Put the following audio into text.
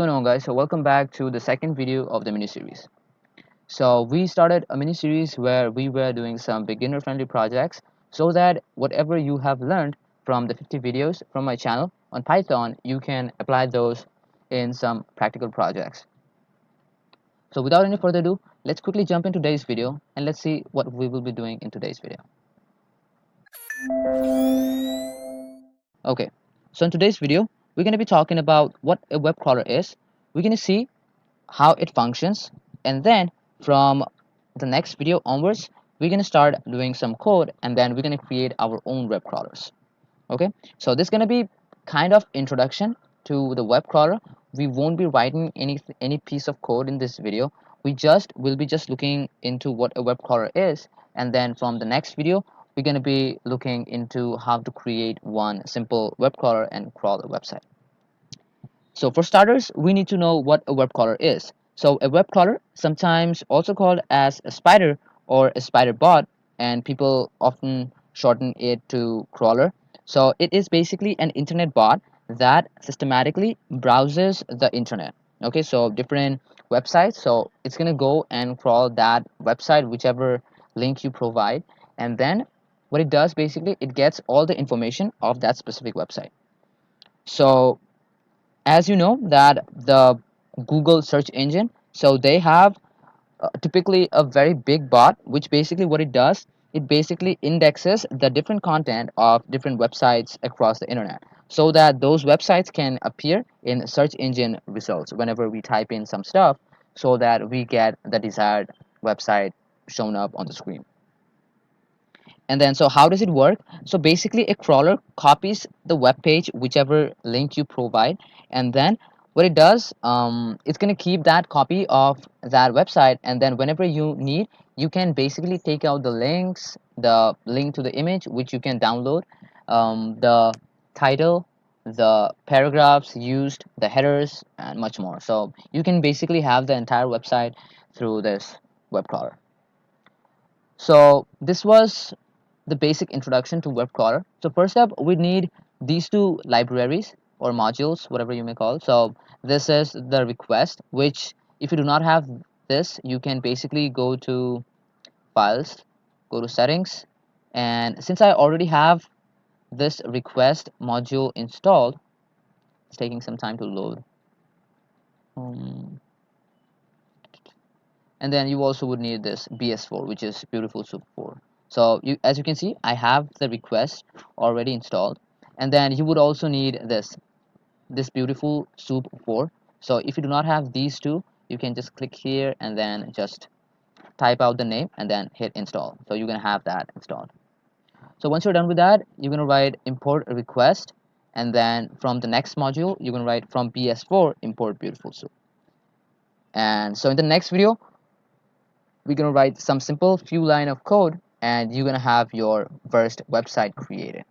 Going on, guys? So welcome back to the second video of the mini series. So we started a mini series where we were doing some beginner friendly projects so that whatever you have learned from the 50 videos from my channel on Python, you can apply those in some practical projects. So without any further ado, let's quickly jump into today's video and let's see what we will be doing in today's video. Okay, so in today's video, we're going to be talking about what a web crawler is. We're going to see how it functions, and then from the next video onwards we're going to start doing some code, and then we're going to create our own web crawlers. Okay, so this is going to be kind of introduction to the web crawler. We won't be writing any piece of code in this video. We just will be just looking into what a web crawler is, and then from the next video we're going to be looking into how to create one simple web crawler and crawl a website. So for starters, we need to know what a web crawler is. So a web crawler, sometimes also called as a spider or a spider bot, and people often shorten it to crawler. So it is basically an internet bot that systematically browses the internet. Okay, so different websites. So it's gonna go and crawl that website, whichever link you provide, and then what it does basically, it gets all the information of that specific website. So as you know that the Google search engine, so they have typically a very big bot, which basically what it does, it basically indexes the different content of different websites across the internet so that those websites can appear in search engine results whenever we type in some stuff, so that we get the desired website shown up on the screen. And then, so how does it work? So basically, a crawler copies the web page, whichever link you provide, and then what it does, it's going to keep that copy of that website, and then whenever you need, you can basically take out the links, the link to the image which you can download, the title, the paragraphs used, the headers, and much more. So you can basically have the entire website through this web crawler. So this was the basic introduction to web crawler. So first up, we need these two libraries or modules, whatever you may call. So this is the request, which if you do not have this, you can basically go to files, go to settings, and since I already have this request module installed, it's taking some time to load. Um, and then you also would need this BS4, which is Beautiful Soup 4. So as you can see, I have the request already installed, and then you would also need this Beautiful Soup 4. So if you do not have these two, you can just click here and then just type out the name and then hit install. So you're gonna have that installed. So once you're done with that, you're gonna write import request, and then from the next module, you're gonna write from BS4 import Beautiful Soup. And so in the next video, we're going to write some simple few line of code, and you're going to have your first website created.